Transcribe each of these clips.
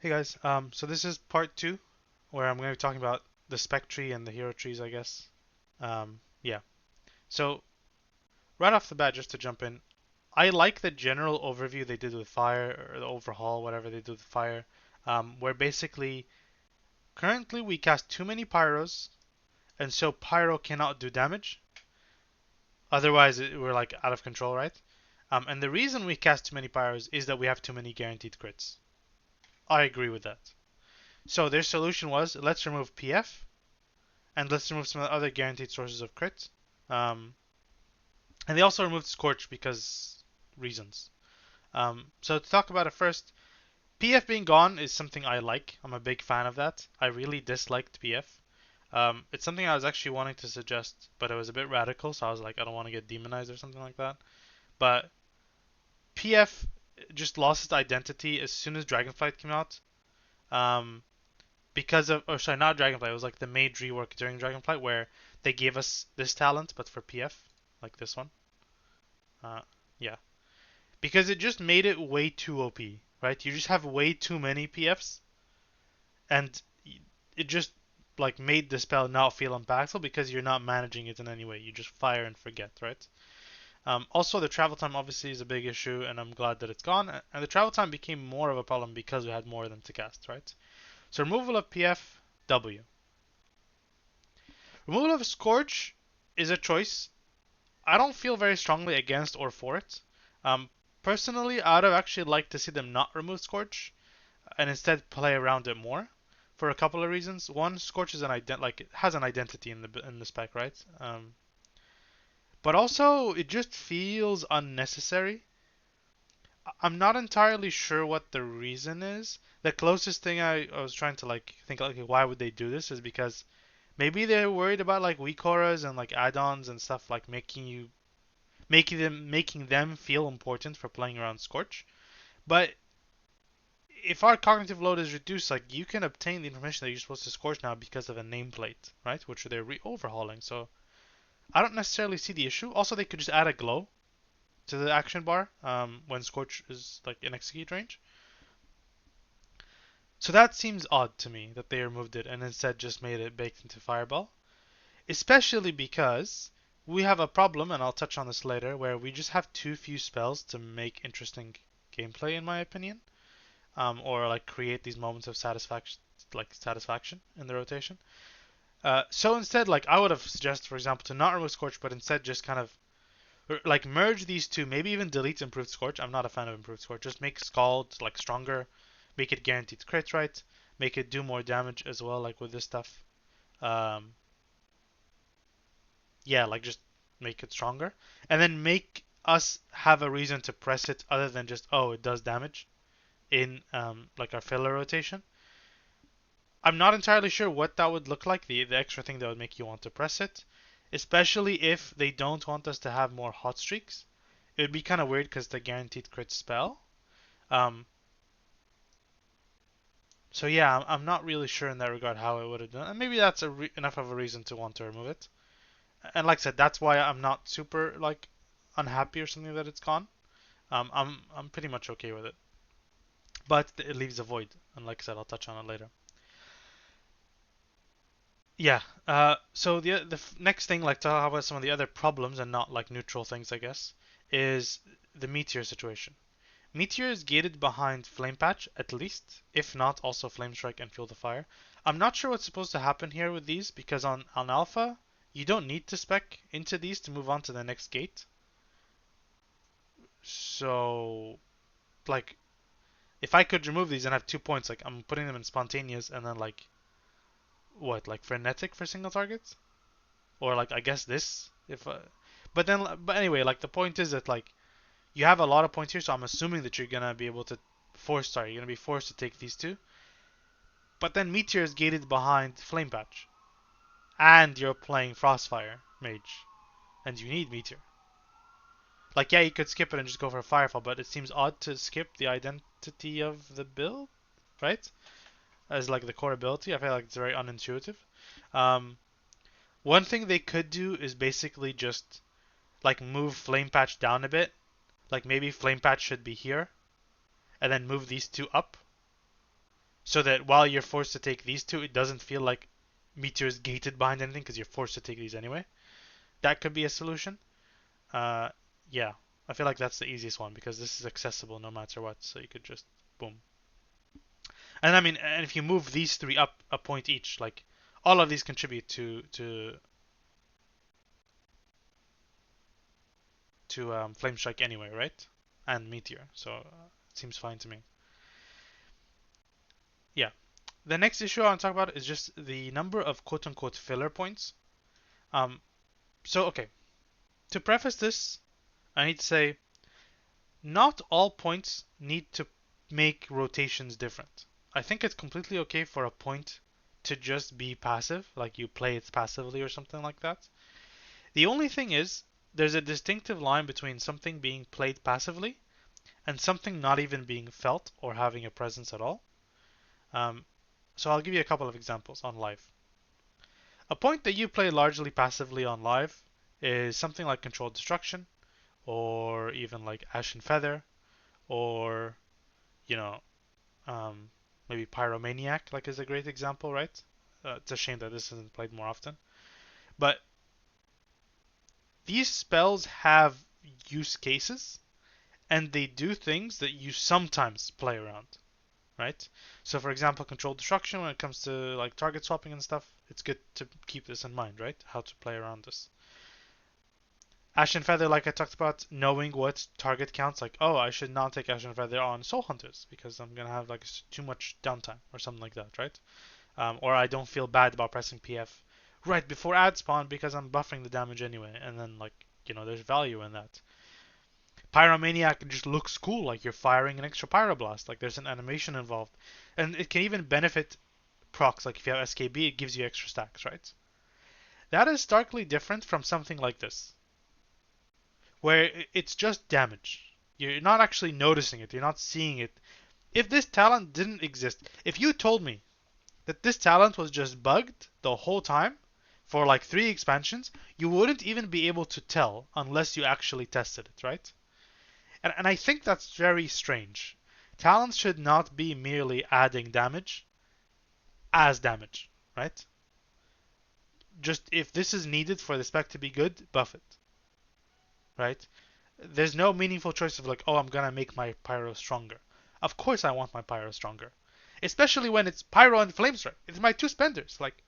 Hey guys, so this is part two, where I'm going to be talking about the spec tree and the hero trees, I guess. Yeah. So right off the bat, just to jump in, I like the general overview they did with fire, or the overhaul, whatever they did with fire, where basically currently we cast too many pyros, and so pyro cannot do damage. Otherwise, we're like out of control, right? And the reason we cast too many pyros is that we have too many guaranteed crits. I agree with that. So their solution was let's remove PF and let's remove some other guaranteed sources of crit. Um, and they also removed Scorch because reasons. So to talk about it first, PF being gone is something I like. I'm a big fan of that. I really disliked PF. It's something I was actually wanting to suggest, but it was a bit radical, so I was like, I don't want to get demonized or something like that. But PF just lost its identity as soon as Dragonflight came out. Um, because of, or sorry, not Dragonflight. It was like the Mage rework during Dragonflight where they gave us this talent, but for PF, like this one. Uh, yeah, because it just made it way too OP, right? You just have way too many PFs, and it just like made the spell not feel impactful because you're not managing it in any way. You just fire and forget, right? Also, the travel time obviously is a big issue, and I'm glad that it's gone. And the travel time became more of a problem because we had more of them to cast, right? So removal of PF, W. Removal of Scorch is a choice. I don't feel very strongly against or for it. Um, Personally, I'd have actually liked to see them not remove Scorch and instead play around it more for a couple of reasons. One, Scorch is like it has an identity in the spec, right? But also it just feels unnecessary. I'm not entirely sure what the reason is. The closest thing I was trying to like think like why would they do this is because maybe they're worried about like weak auras and like add-ons and stuff like making them feel important for playing around Scorch. But if our cognitive load is reduced, like you can obtain the information that you're supposed to Scorch now because of a nameplate, right? Which they're overhauling. So I don't necessarily see the issue. Also, they could just add a glow to the action bar when Scorch is like in execute range. So that seems odd to me that they removed it and instead just made it baked into Fireball. Especially because we have a problem, and I'll touch on this later, where we just have too few spells to make interesting gameplay, in my opinion, or like create these moments of satisfaction in the rotation. So instead, like I would have suggested, for example, to not remove Scorch, but instead just kind of like merge these two, maybe even delete Improved Scorch. I'm not a fan of Improved Scorch. Just make Scald like stronger, make it guaranteed crit, right? Make it do more damage as well, like with this stuff. Um, yeah, like just make it stronger, and then make us have a reason to press it other than just oh it does damage in like our filler rotation. I'm not entirely sure what that would look like, the extra thing that would make you want to press it, especially if they don't want us to have more hot streaks. It would be kind of weird because the guaranteed crit spell. Um, so yeah, I'm not really sure in that regard how it would have done, and maybe that's enough of a reason to want to remove it. And like I said, that's why I'm not super like unhappy or something that it's gone. I'm pretty much okay with it, but it leaves a void, and like I said, I'll touch on it later. Yeah. So the next thing, like to talk about some of the other problems and not like neutral things, I guess, is the Meteor situation. Meteor is gated behind Flame Patch at least, if not also Flame Strike and Fuel the Fire. I'm not sure what's supposed to happen here with these because on Alpha you don't need to spec into these to move on to the next gate. So like if I could remove these and have 2 points, like I'm putting them in spontaneous and then like what, like frenetic for single targets, or like I guess this if. But anyway, like the point is that like you have a lot of points here, so I'm assuming that you're gonna be able to you're gonna be forced to take these two. But then Meteor is gated behind Flame Patch, and you're playing Frostfire Mage, and you need Meteor. Like yeah, you could skip it and just go for a Firefall, but it seems odd to skip the identity of the build, right? As like the core ability. I feel like it's very unintuitive. Um, One thing they could do is basically just like move Flame Patch down a bit. Like maybe Flame Patch should be here, and then move these two up. so that while you're forced to take these two, it doesn't feel like Meteor is gated behind anything because you're forced to take these anyway. That could be a solution. Uh, yeah, I feel like that's the easiest one because this is accessible no matter what. So you could just boom. And I mean, and if you move these three up a point each, like all of these contribute to Flame Strike anyway, right? And Meteor, so it seems fine to me. Yeah. The next issue I want to talk about is just the number of quote unquote filler points. Um, so okay, to preface this, I need to say not all points need to make rotations different. I think it's completely okay for a point to just be passive, like you play it passively or something like that. The only thing is, there's a distinctive line between something being played passively and something not even being felt or having a presence at all. Um, so I'll give you a couple of examples on live. A point that you play largely passively on live is something like Controlled Destruction, or even like Ashen Feather, or you know, um, maybe Pyromaniac, like is a great example, right? It's a shame that this isn't played more often. But these spells have use cases, and they do things that you sometimes play around, right? So, for example, Controlled Destruction, when it comes to like target swapping and stuff, it's good to keep this in mind, right? How to play around this. Ashen Feather, like I talked about, knowing what target counts, like, oh, I should not take Ashen Feather on Soul Hunters because I'm gonna have like too much downtime or something like that, right? Or I don't feel bad about pressing PF right before ad spawn because I'm buffering the damage anyway, and then like there's value in that. Pyromaniac just looks cool, like you're firing an extra pyroblast, like there's an animation involved, and it can even benefit procs. Like if you have SKB, it gives you extra stacks, right? That is starkly different from something like this, where it's just damage. You're not actually noticing it. You're not seeing it. If this talent didn't exist, if you told me that this talent was just bugged the whole time for like 3 expansions, you wouldn't even be able to tell unless you actually tested it, right? And I think that's very strange. Talents should not be merely adding damage as damage, right? Just if this is needed for the spec to be good, buff it, right? There's no meaningful choice of like, oh, I'm gonna make my pyro stronger. Of course I want my pyro stronger. Especially when it's pyro and flame strike. It's my two spenders. Like,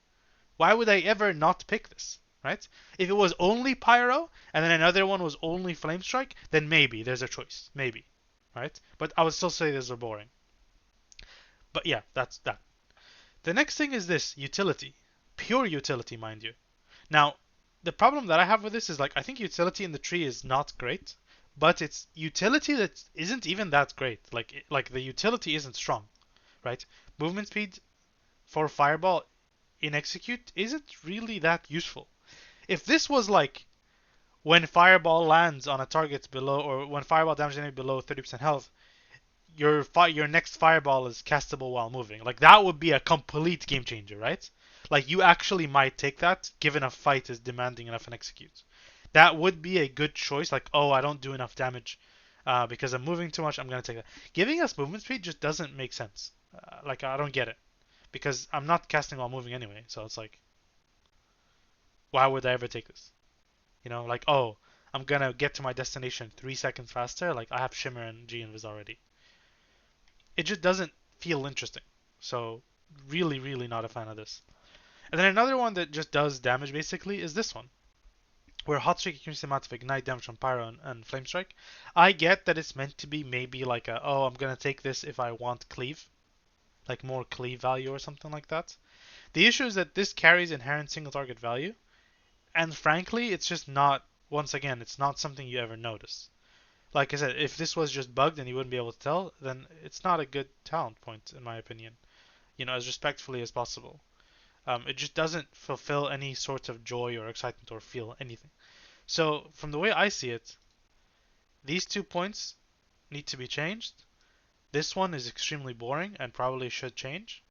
why would I ever not pick this? Right? If it was only pyro and then another one was only flame strike, then maybe there's a choice. Maybe. Right? But I would still say these are boring. But yeah, that's that. The next thing is this utility. Pure utility, mind you. Now, the problem that I have with this is like I think utility in the tree is not great, but it's utility that isn't even that great. Like the utility isn't strong, right? Movement speed for fireball in execute isn't really that useful. If this was like when fireball lands on a target below, or when fireball damages enemy below 30% health, your next fireball is castable while moving. Like that would be a complete game changer, right? Like you actually might take that given a fight is demanding enough and execute. That would be a good choice. Like, oh, I don't do enough damage because I'm moving too much. I'm gonna take that. Giving us movement speed just doesn't make sense. Like I don't get it because I'm not casting while moving anyway. So it's like, why would I ever take this? Like, oh, I'm gonna get to my destination 3 seconds faster. Like I have Shimmer and G Invis already. It just doesn't feel interesting. So really, really not a fan of this. And then another one that just does damage basically is this one, where Hot Streak increases the amount of ignite damage from Pyro and Flame Strike. I get that it's meant to be maybe like oh, I'm gonna take this if I want cleave, like more cleave value or something like that. The issue is that this carries inherent single target value, and frankly, it's just not. Once again, it's not something you ever notice. Like I said, if this was just bugged and you wouldn't be able to tell, then it's not a good talent point in my opinion. As respectfully as possible. It just doesn't fulfill any sort of joy or excitement or feel anything. So from the way I see it, these 2 points need to be changed. This one is extremely boring and probably should change.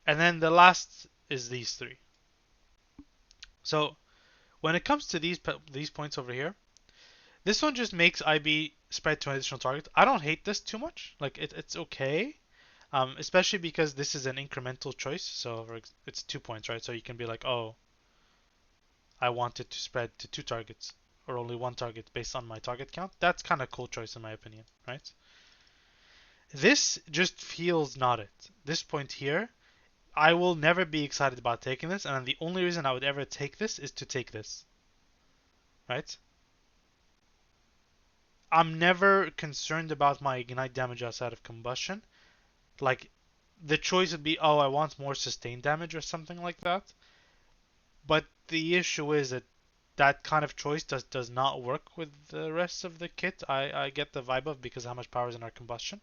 And then the last is these 3. So when it comes to these points over here, this one just makes IB spread to an additional target. I don't hate this too much. Like it's okay. Especially because this is an incremental choice. So it's 2 points, right? So you can be like, oh, I want it to spread to 2 targets or only 1 target based on my target count. That's kind of cool choice in my opinion, right? This just feels not it. This point here, I will never be excited about taking this, and the only reason I would ever take this is to take this, right? I'm never concerned about my ignite damage outside of combustion. Like, the choice would be, oh, I want more sustained damage or something like that. But the issue is that that kind of choice does not work with the rest of the kit. I get the vibe of because how much power is in our combustion.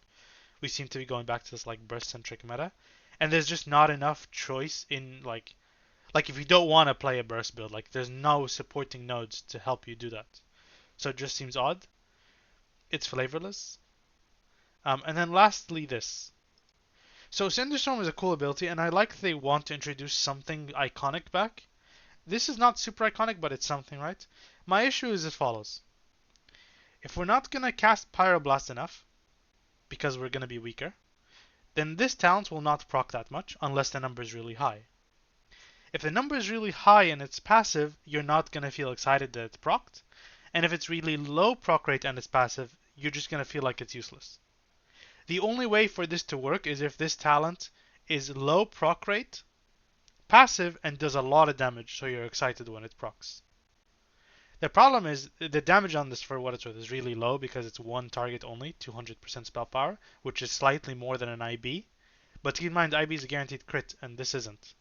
We seem to be going back to this like burst centric meta, and there's just not enough choice in like if you don't want to play a burst build, like there's no supporting nodes to help you do that. So it just seems odd. It's flavorless. And then lastly, this. So Cinderstorm is a cool ability, and I like they want to introduce something iconic back. This is not super iconic, but it's something, right? My issue is as follows. If we're not going to cast Pyroblast enough, because we're going to be weaker, then this talent will not proc that much unless the number is really high. If the number is really high and it's passive, you're not going to feel excited that it's procced. And if it's really low proc rate and it's passive, you're just going to feel like it's useless. The only way for this to work is if this talent is low proc rate, passive, and does a lot of damage, so you're excited when it procs. The problem is the damage on this, for what it's worth, is really low because it's one target only, 200% spell power, which is slightly more than an IB. But keep in mind, IB is a guaranteed crit, and this isn't.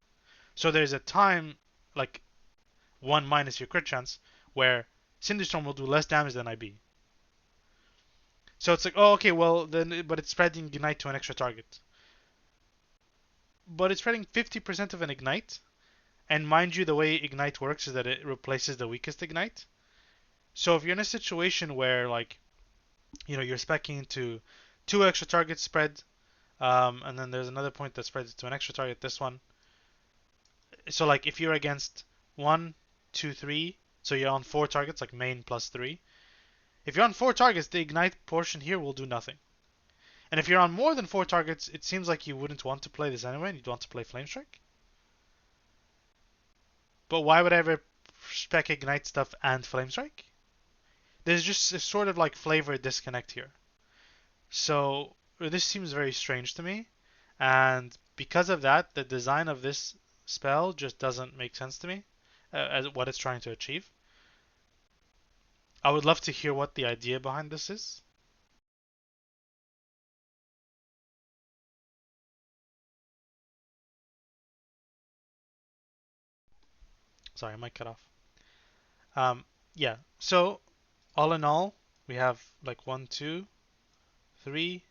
So there's a time, like 1 minus your crit chance, where Cinderstorm will do less damage than IB. So it's like, oh, okay, well, then, but it's spreading Ignite to an extra target. But it's spreading 50% of an Ignite, and mind you, the way Ignite works is that it replaces the weakest Ignite. So if you're in a situation where, like, you're specking into 2 extra targets spread, and then there's another point that spreads to an extra target, this one. So, like, if you're against 1, 2, 3, so you're on 4 targets, like main plus 3. If you're on 4 targets, the Ignite portion here will do nothing. And if you're on more than 4 targets, it seems like you wouldn't want to play this anyway, and you'd want to play Flame Strike. But why would I ever spec Ignite stuff and Flame Strike? There's just a sort of like flavor disconnect here. So this seems very strange to me, and because of that, the design of this spell just doesn't make sense to me as what it's trying to achieve. I would love to hear what the idea behind this is. Sorry, I might cut off. Yeah, so all in all, we have like 1, 2, 3,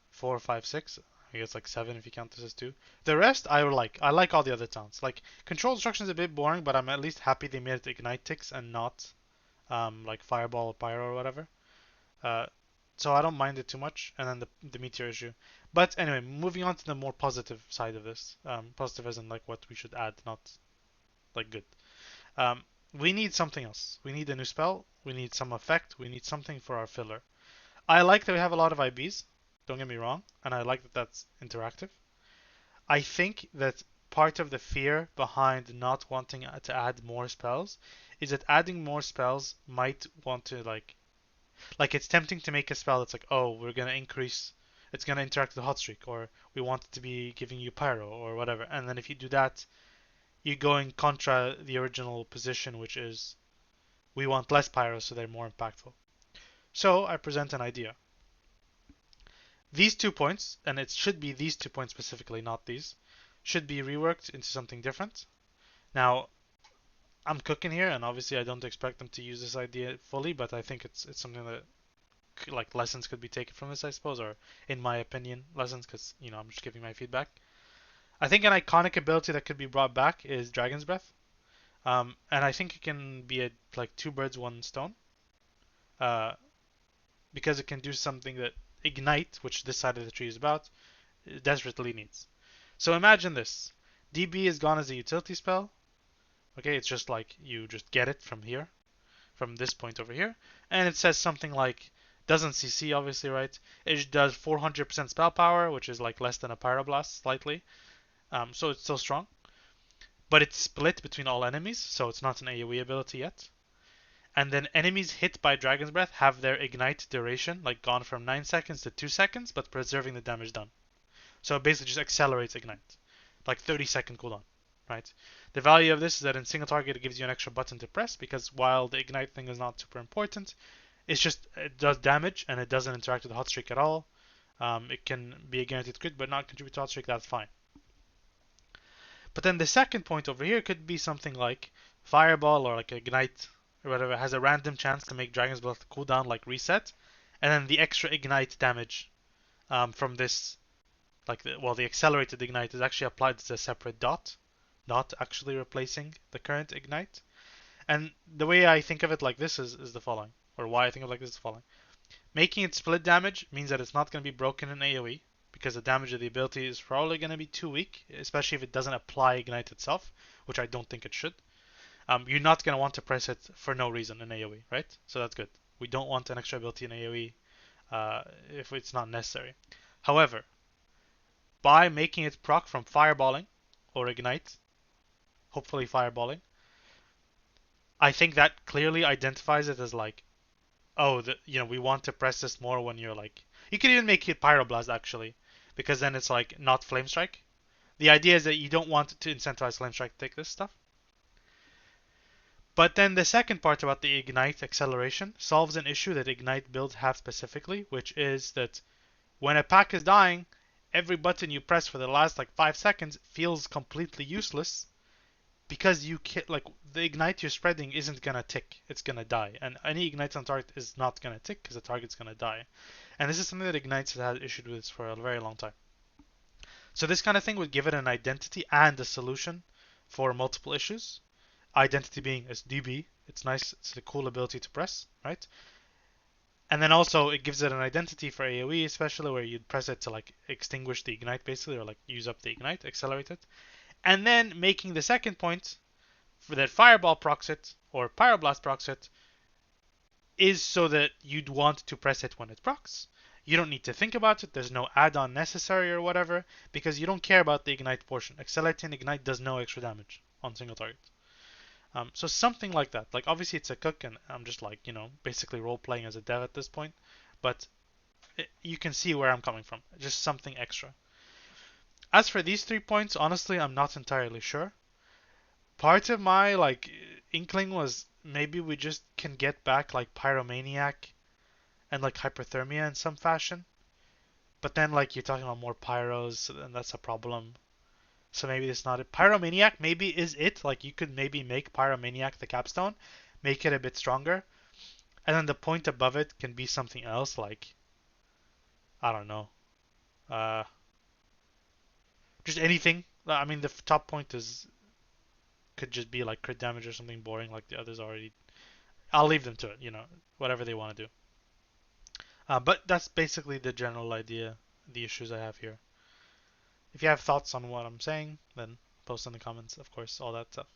4, 5, 6. I guess like 7 if you count this as 2. The rest I like. I like all the other talents. Like control destruction is a bit boring, but I'm at least happy they made it ignite ticks and not like fireball or pyro or whatever. Uh, so I don't mind it too much. And then the meteor issue. But anyway, moving on to the more positive side of this. Positive as in like what we should add, not like good. Um, we need something else. We need a new spell. We need some effect. We need something for our filler. I like that we have a lot of IBs. Don't get me wrong, and I like that that's interactive. I think that part of the fear behind not wanting to add more spells is that adding more spells might want to like it's tempting to make a spell that's like, oh, we're gonna increase, it's gonna interact with the hot streak, or we want it to be giving you pyro or whatever. And then if you do that, you go in contra the original position, which is we want less pyro so they're more impactful. So I present an idea. These 2 points, and it should be these 2 points specifically, not these, should be reworked into something different. Now, I'm cooking here, and obviously I don't expect them to use this idea fully, but I think it's something that like lessons could be taken from this, I suppose, or in my opinion, lessons, because I'm just giving my feedback. I think an iconic ability that could be brought back is Dragon's Breath, and I think it can be like 2 birds, 1 stone, uh, because it can do something that Ignite, which this side of the tree is about, desperately needs. So imagine this. DB is gone as a utility spell. Okay, it's just like you just get it from here, from this point over here, and it says something like Doesn't CC obviously, right? It does 400% spell power, which is like less than a Pyroblast slightly. So it's still strong, but it's split between all enemies, so it's not an AoE ability yet. And then enemies hit by Dragon's Breath have their ignite duration like gone from 9 seconds to 2 seconds, but preserving the damage done. So it basically just accelerates ignite, like 30-second cooldown, right? The value of this is that in single target it gives you an extra button to press because while the ignite thing is not super important, it's just it does damage and it doesn't interact with the hot streak at all. It can be a guaranteed crit but not contribute to hot streak. That's fine. But then the second point over here could be something like Fireball or like Ignite or whatever has a random chance to make Dragon's Breath cooldown like reset, and then the extra Ignite damage from this, like the accelerated Ignite is actually applied as a separate dot, not actually replacing the current Ignite. And the way I think of it like this is the following, or why I think of it like this is the following. Making it split damage means that it's not going to be broken in AoE because the damage of the ability is probably going to be too weak, especially if it doesn't apply Ignite itself, which I don't think it should. You're not going to want to press it for no reason in AoE, right? So that's good. We don't want an extra ability in AoE if it's not necessary. However, by making it proc from fireballing or Ignite, hopefully fireballing, I think that clearly identifies it as like, oh, we want to press this more when you're like, you could even make it Pyroblast actually, because then it's like not Flame Strike. The idea is that you don't want to incentivize Flame Strike to take this stuff. But then the second part about the Ignite acceleration solves an issue that Ignite builds have specifically, which is that when a pack is dying, every button you press for the last like 5 seconds feels completely useless because you can't, like, the ignite you're spreading isn't gonna tick, it's gonna die, and any ignite on target is not gonna tick because the target's gonna die. And this is something that Ignites has had issues with for a very long time. So this kind of thing would give it an identity and a solution for multiple issues. Identity being as DB, it's nice, it's a cool ability to press, right? And then also it gives it an identity for AoE, especially where you'd press it to like extinguish the ignite basically, or like use up the ignite, accelerate it. And then making the second point for that Fireball procs it or Pyroblast procs it is so that you'd want to press it when it procs. You don't need to think about it. There's no add-on necessary or whatever because you don't care about the ignite portion. Accelerating ignite does no extra damage on single target. So something like that. Like obviously it's a cook, and I'm just like basically role playing as a dev at this point, but you can see where I'm coming from. Just something extra. As for these 3 points, honestly, I'm not entirely sure. Part of my like inkling was maybe we just can get back like Pyromaniac and like Hyperthermia in some fashion. But then like you're talking about more pyros, and that's a problem. So maybe it's not it. Pyromaniac maybe is it. Like you could maybe make Pyromaniac the capstone, make it a bit stronger, and then the point above it can be something else. Like I don't know, uh, just anything. I mean, the top point is could just be like crit damage or something boring like the others already. I'll leave them to it. Whatever they want to do. But that's basically the general idea, the issues I have here. If you have thoughts on what I'm saying, then post in the comments, of course, all that stuff.